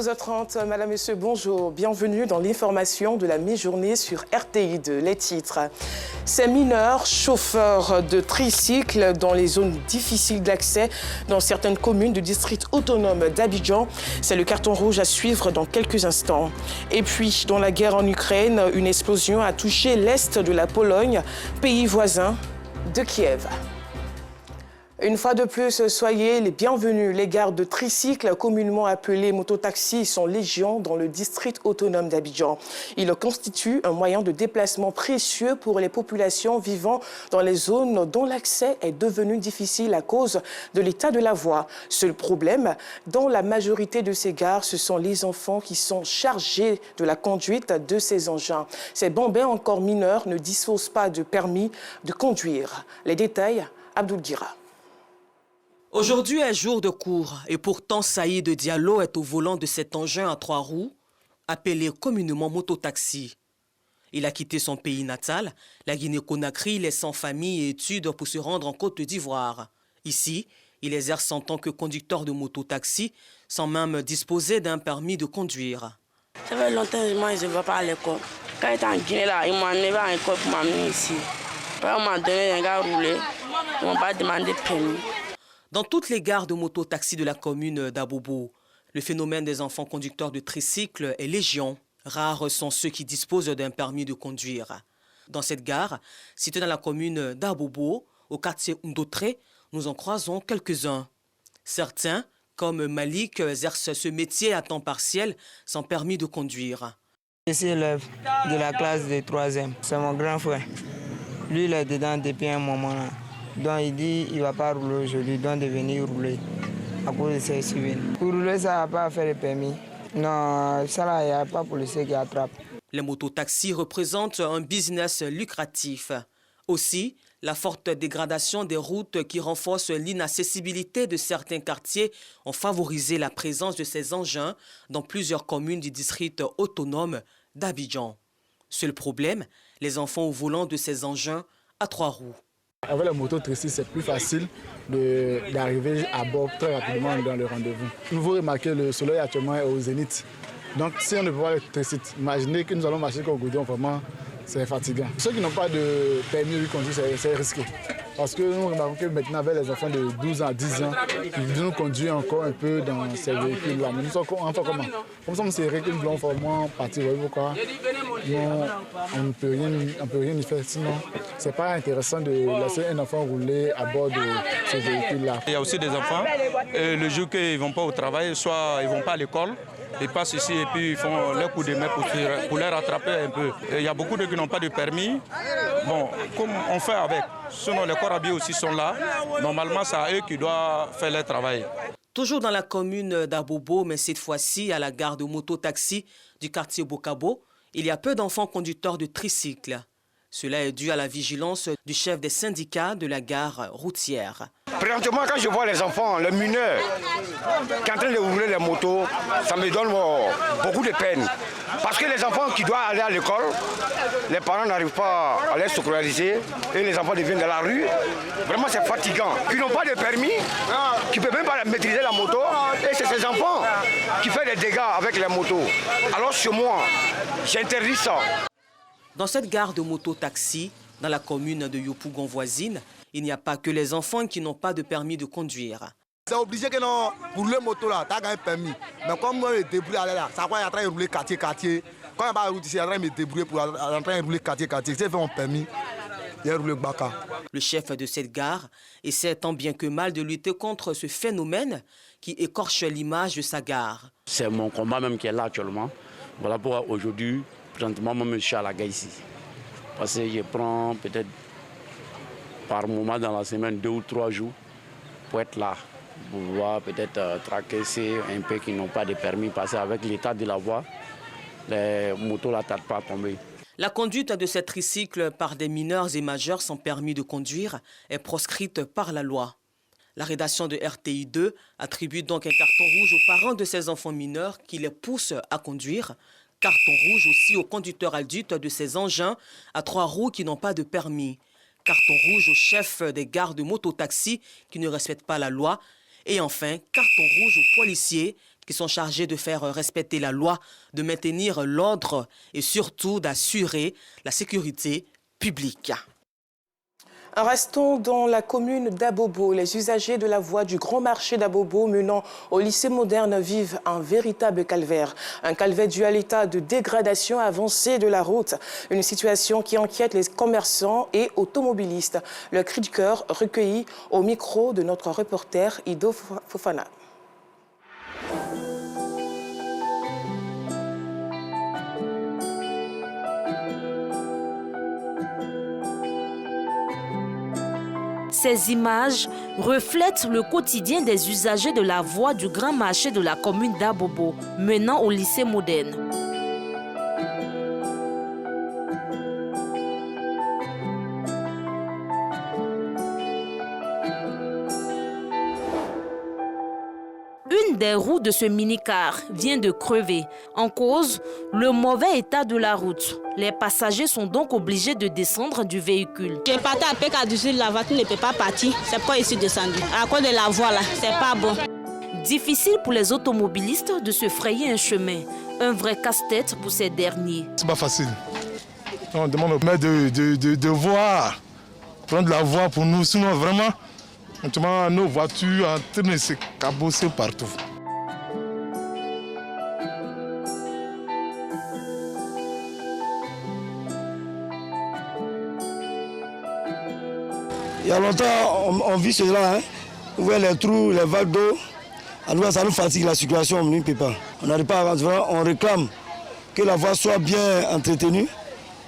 12h30, Madame, Monsieur, bonjour. Bienvenue dans l'information de la mi-journée sur RTI2. Les titres. Ces mineurs chauffeurs de tricycles dans les zones difficiles d'accès dans certaines communes du district autonome d'Abidjan. C'est le carton rouge à suivre dans quelques instants. Et puis, dans la guerre en Ukraine, une explosion a touché l'est de la Pologne, pays voisin de Kiev. Une fois de plus, soyez les bienvenus. Les gares de tricycles, communément appelées mototaxis, sont légion dans le district autonome d'Abidjan. Ils constituent un moyen de déplacement précieux pour les populations vivant dans les zones dont l'accès est devenu difficile à cause de l'état de la voie. Seul problème, dans la majorité de ces gares, ce sont les enfants qui sont chargés de la conduite de ces engins. Ces bambins encore mineurs ne disposent pas de permis de conduire. Les détails, Abdoul Guira. Aujourd'hui est jour de cours et pourtant Saïd Diallo est au volant de cet engin à 3 roues, appelé communément mototaxi. Il a quitté son pays natal, la Guinée-Conakry, laissant famille et études pour se rendre en Côte d'Ivoire. Ici, il exerce en tant que conducteur de mototaxi sans même disposer d'un permis de conduire. Ça fait longtemps que moi je ne vais pas à l'école. Quand j'étais en Guinée, là, ils m'ont amené à l'école pour m'amener ici. Après, on m'a donné un gars roulé, ils ne m'ont pas demandé de permis. Dans toutes les gares de mototaxi de la commune d'Abobo, le phénomène des enfants conducteurs de tricycles est légion. Rares sont ceux qui disposent d'un permis de conduire. Dans cette gare, située dans la commune d'Abobo, au quartier Ndotré, nous en croisons quelques-uns. Certains, comme Malik, exercent ce métier à temps partiel sans permis de conduire. Je suis élève de la classe de 3e. C'est mon grand frère. Lui, il est dedans depuis un moment là. Donc il dit qu'il ne va pas rouler aujourd'hui, donc de venir rouler à cause de ses souvenirs. Pour rouler, ça n'a pas à faire le permis. Non, ça là, il n'y a pas de policier qui attrape. Les mototaxis représentent un business lucratif. Aussi, la forte dégradation des routes qui renforce l'inaccessibilité de certains quartiers ont favorisé la présence de ces engins dans plusieurs communes du district autonome d'Abidjan. Seul problème, les enfants au volant de ces engins à 3 roues. Avec la moto tricycle, c'est plus facile d'arriver à bord très rapidement dans le rendez-vous. Vous remarquez, le soleil actuellement est au zénith. Donc si on ne peut pas le tricycle, imaginez que nous allons marcher comme goudron, vraiment, c'est fatigant. Ceux qui n'ont pas de permis de conduire, c'est risqué. Parce que nous remarquons que maintenant, avec les enfants de 12 ans à 10 ans, ils nous conduisent encore un peu dans ces véhicules-là. Mais nous sommes enfin comment? Comme ça, on sait que nous voulons vraiment partir. Vous voyez pourquoi? Non, on ne peut rien y faire. Sinon, ce n'est pas intéressant de laisser un enfant rouler à bord de ce véhicule-là. Il y a aussi des enfants, le jour qu'ils ne vont pas au travail, soit ils ne vont pas à l'école, ils passent ici et puis ils font leur coup de main pour les rattraper un peu. Il y a beaucoup de qui n'ont pas de permis. Bon, comme on fait avec, sinon les corps habillés aussi sont là. Normalement, c'est à eux qui doivent faire leur travail. Toujours dans la commune d'Abobo, mais cette fois-ci à la gare de mototaxi du quartier Bokabo, il y a peu d'enfants conducteurs de tricycles. Cela est dû à la vigilance du chef des syndicats de la gare routière. Présentement, quand je vois les enfants, les mineurs, qui sont en train de rouler les motos, ça me donne beaucoup de peine. Parce que les enfants qui doivent aller à l'école, les parents n'arrivent pas à les scolariser et les enfants deviennent dans la rue. Vraiment, c'est fatigant. Qui n'ont pas de permis, qui ne peuvent même pas maîtriser la moto. Et c'est ces enfants qui font des dégâts avec les motos. Alors, chez moi, j'interdis ça. Dans cette gare de moto-taxi, dans la commune de Yopougon voisine, il n'y a pas que les enfants qui n'ont pas de permis de conduire. C'est obligé que non, pour le moto là, tu as un permis. Mais comme moi, je me débrouille là, ça va être en train de rouler quartier. Quand je vais route ici, je vais me débrouiller pour en train de rouler quartier. J'ai fait mon permis, j'ai roulé Baka. Le chef de cette gare essaie tant bien que mal de lutter contre ce phénomène qui écorche l'image de sa gare. C'est mon combat même qui est là actuellement. Voilà pourquoi aujourd'hui, présentement, moi, je suis à la gare ici. Parce que je prends peut-être par moment dans la semaine 2 ou 3 jours pour être là. Pour pouvoir peut-être traquer ceux un peu qui n'ont pas de permis. Parce qu'avec l'état de la voie, les motos ne tardent pas à tomber. La conduite de ces tricycles par des mineurs et majeurs sans permis de conduire est proscrite par la loi. La rédaction de RTI2 attribue donc un carton rouge aux parents de ces enfants mineurs qui les poussent à conduire. Carton rouge aussi aux conducteurs adultes de ces engins à 3 roues qui n'ont pas de permis. Carton rouge aux chefs des gares de mototaxi qui ne respectent pas la loi. Et enfin, carton rouge aux policiers qui sont chargés de faire respecter la loi, de maintenir l'ordre et surtout d'assurer la sécurité publique. Restons dans la commune d'Abobo. Les usagers de la voie du grand marché d'Abobo menant au lycée moderne vivent un véritable calvaire. Un calvaire dû à l'état de dégradation avancée de la route. Une situation qui inquiète les commerçants et automobilistes. Le cri du cœur recueilli au micro de notre reporter Ido Fofana. Ces images reflètent le quotidien des usagers de la voie du grand marché de la commune d'Abobo, menant au lycée moderne. Une des roues de ce mini-car vient de crever. En cause, le mauvais état de la route. Les passagers sont donc obligés de descendre du véhicule. Je partais à PK18, la voiture ne peut pas partir. C'est pourquoi je suis descendu. À cause de la voie là, c'est pas bon. Difficile pour les automobilistes de se frayer un chemin. Un vrai casse-tête pour ces derniers. C'est pas facile. On demande au maire de voir, prendre la voie pour nous. Sinon vraiment, nos voitures en train de se cabosser partout. Il y a longtemps, on vit cela. Vous voyez les trous, les vagues d'eau. Ça nous fatigue la circulation, on ne peut pas. On n'arrive pas à avancer. On réclame que la voie soit bien entretenue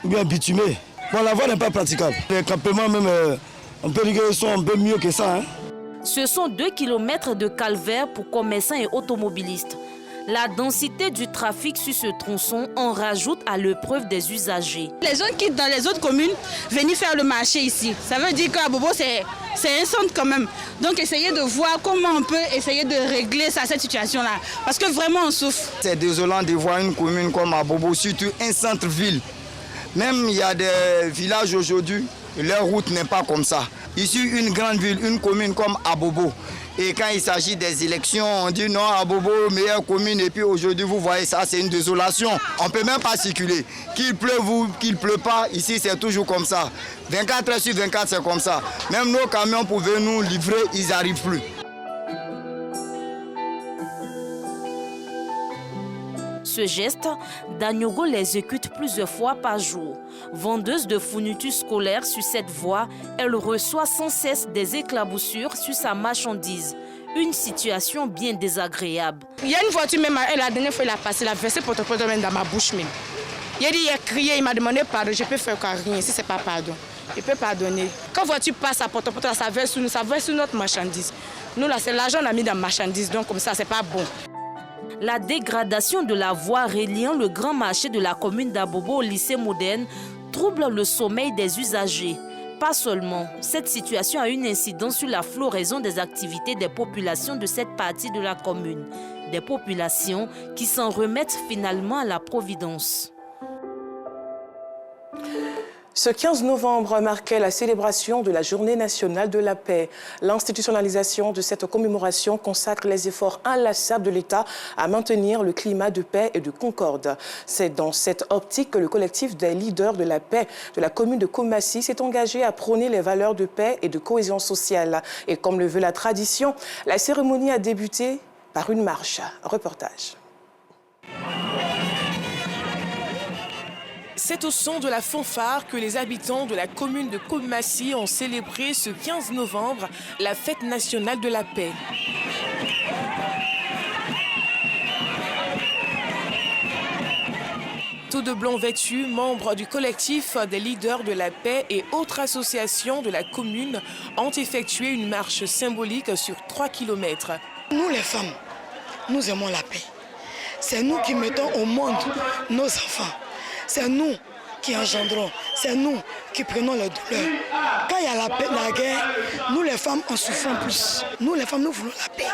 ou bien bitumée. Bon, la voie n'est pas praticable. Les campements, même, on peut dire qu'ils sont un peu mieux que ça. Ce sont 2 kilomètres de calvaire pour commerçants et automobilistes. La densité du trafic sur ce tronçon en rajoute à l'épreuve des usagers. Les gens qui dans les autres communes viennent faire le marché ici. Ça veut dire qu'à Bobo, c'est un centre quand même. Donc essayez de voir comment on peut essayer de régler cette situation-là. Parce que vraiment on souffre. C'est désolant de voir une commune comme Abobo, surtout un centre-ville. Même il y a des villages aujourd'hui, leur route n'est pas comme ça. Ici, une grande ville, une commune comme Abobo. Et quand il s'agit des élections, on dit non, Abobo, meilleure commune. Et puis aujourd'hui, vous voyez ça, c'est une désolation. On ne peut même pas circuler. Qu'il pleuve ou qu'il ne pleut pas, ici, c'est toujours comme ça. 24 heures sur 24, c'est comme ça. Même nos camions pouvaient nous livrer, ils n'arrivent plus. Ce geste, Danyogo l'exécute plusieurs fois par jour. Vendeuse de fournitures scolaires sur cette voie, elle reçoit sans cesse des éclaboussures sur sa marchandise. Une situation bien désagréable. Il y a une voiture même, la dernière fois, elle a passé, elle a versé porte-porte dans ma bouche même. Il a dit, il a crié, il m'a demandé pardon, je peux faire rien, si ce n'est pas pardon. Je peux pardonner. Quand la voiture passe à porte-porte, ça verse sur nous, ça verse sur notre marchandise. Nous, là, c'est l'argent qu'on a mis dans la marchandise, donc comme ça, c'est pas bon. La dégradation de la voie reliant le grand marché de la commune d'Abobo au lycée moderne trouble le sommeil des usagers. Pas seulement, cette situation a une incidence sur la floraison des activités des populations de cette partie de la commune. Des populations qui s'en remettent finalement à la providence. Ce 15 novembre marquait la célébration de la Journée nationale de la paix. L'institutionnalisation de cette commémoration consacre les efforts inlassables de l'État à maintenir le climat de paix et de concorde. C'est dans cette optique que le collectif des leaders de la paix de la commune de Koumassi s'est engagé à prôner les valeurs de paix et de cohésion sociale. Et comme le veut la tradition, la cérémonie a débuté par une marche. Reportage. C'est au son de la fanfare que les habitants de la commune de Koumassi ont célébré ce 15 novembre la fête nationale de la paix. Tout de blanc vêtus, membres du collectif des leaders de la paix et autres associations de la commune ont effectué une marche symbolique sur 3 kilomètres. Nous les femmes, nous aimons la paix. C'est nous qui mettons au monde nos enfants. C'est nous qui engendrons, c'est nous qui prenons les douleurs. Quand il y a la guerre, nous les femmes en souffrons plus. Nous les femmes, nous voulons la paix.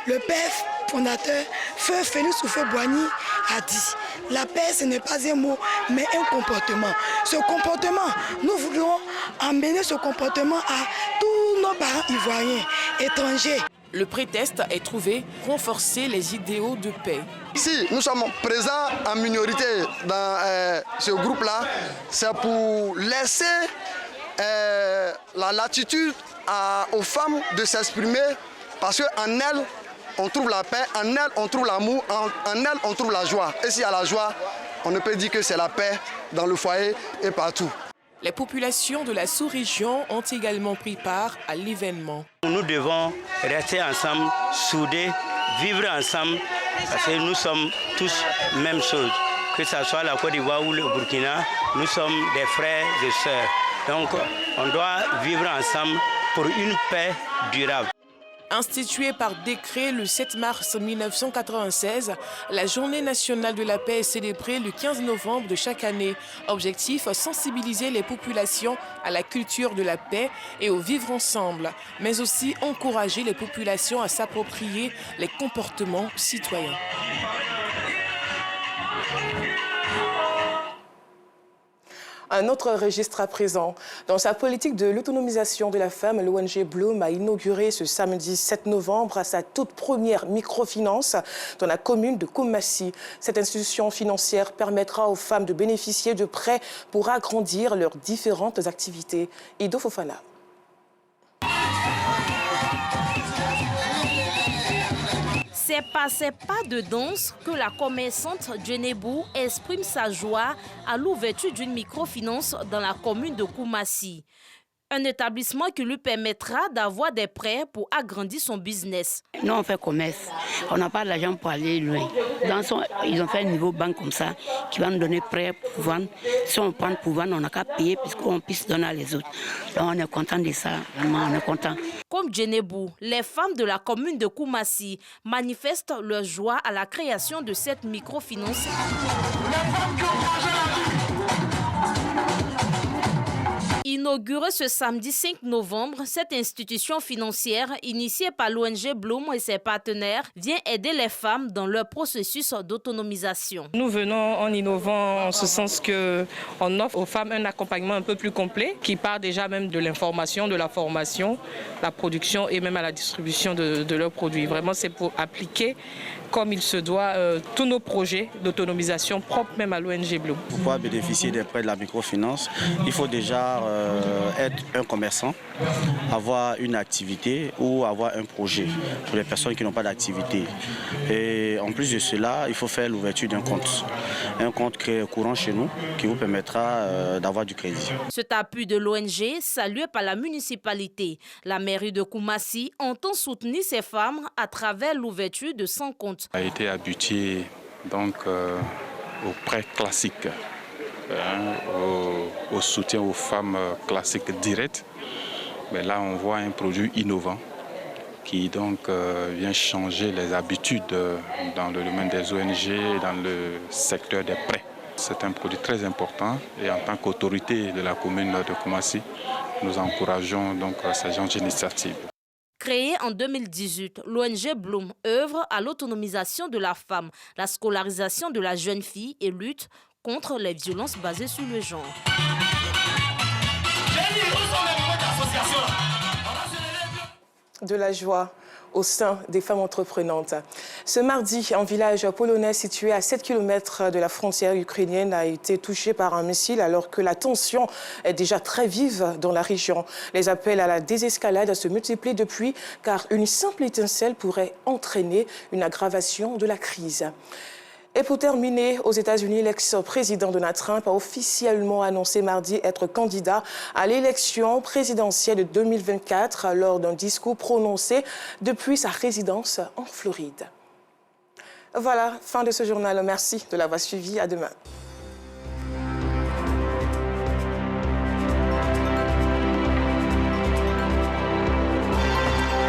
Le père fondateur, Feu Félix Houphouët-Boigny, a dit, la paix ce n'est pas un mot, mais un comportement. Ce comportement, nous voulons amener ce comportement à tous nos parents ivoiriens, étrangers. Le prétexte est trouvé, renforcer les idéaux de paix. Si nous sommes présents en minorité dans ce groupe-là, c'est pour laisser la latitude aux femmes de s'exprimer parce qu'en elles, on trouve la paix, en elles, on trouve l'amour, en elles, on trouve la joie. Et s'il y a la joie, on ne peut dire que c'est la paix dans le foyer et partout. Les populations de la sous-région ont également pris part à l'événement. Nous devons rester ensemble, soudés, vivre ensemble, parce que nous sommes tous même chose. Que ce soit la Côte d'Ivoire ou le Burkina, nous sommes des frères et sœurs. Donc on doit vivre ensemble pour une paix durable. Instituée par décret le 7 mars 1996, la Journée nationale de la paix est célébrée le 15 novembre de chaque année. Objectif, sensibiliser les populations à la culture de la paix et au vivre ensemble, mais aussi encourager les populations à s'approprier les comportements citoyens. Un autre registre à présent. Dans sa politique de l'autonomisation de la femme, l'ONG Bloom a inauguré ce samedi 7 novembre sa toute première microfinance dans la commune de Koumassi. Cette institution financière permettra aux femmes de bénéficier de prêts pour agrandir leurs différentes activités. Ido Fofana. C'est par ses pas de danse que la commerçante Djenebou exprime sa joie à l'ouverture d'une microfinance dans la commune de Koumassi. Un établissement qui lui permettra d'avoir des prêts pour agrandir son business. Nous, on fait commerce. On n'a pas d'argent pour aller loin. Ils ont fait un niveau banque comme ça qui va nous donner prêt pour vendre. Si on prend pour vendre, on n'a qu'à payer puisqu'on puisse donner à les autres. Donc on est content de ça. Vraiment, on est content. Comme Djenebou, les femmes de la commune de Koumassi manifestent leur joie à la création de cette microfinance. Inaugurée ce samedi 5 novembre, cette institution financière, initiée par l'ONG Bloom et ses partenaires, vient aider les femmes dans leur processus d'autonomisation. Nous venons en innovant en ce sens qu'on offre aux femmes un accompagnement un peu plus complet qui part déjà même de l'information, de la formation, la production et même à la distribution de leurs produits. Vraiment, c'est pour appliquer comme il se doit tous nos projets d'autonomisation propres même à l'ONG Bloom. Pour pouvoir bénéficier des prêts de la microfinance, il faut déjà être un commerçant, avoir une activité ou avoir un projet pour les personnes qui n'ont pas d'activité. Et en plus de cela, il faut faire l'ouverture d'un compte. Un compte courant chez nous qui vous permettra d'avoir du crédit. Cet appui de l'ONG, salué par la municipalité, la mairie de Koumassi entend soutenir ces femmes à travers l'ouverture de 100 comptes. A été habitué donc aux prêts classiques, au soutien aux femmes classiques directes. Mais là, on voit un produit innovant qui donc vient changer les habitudes dans le domaine des ONG, dans le secteur des prêts. C'est un produit très important et en tant qu'autorité de la commune de Koumassi, nous encourageons donc ce genre d'initiative. Créée en 2018, l'ONG Bloom œuvre à l'autonomisation de la femme, la scolarisation de la jeune fille et lutte contre les violences basées sur le genre. De la joie au sein des femmes entreprenantes. Ce mardi, un village polonais situé à 7 km de la frontière ukrainienne a été touché par un missile alors que la tension est déjà très vive dans la région. Les appels à la désescalade se multiplient depuis car une simple étincelle pourrait entraîner une aggravation de la crise. Et pour terminer, aux États-Unis, l'ex-président Donald Trump a officiellement annoncé mardi être candidat à l'élection présidentielle de 2024 lors d'un discours prononcé depuis sa résidence en Floride. Voilà, fin de ce journal. Merci de l'avoir suivi. À demain.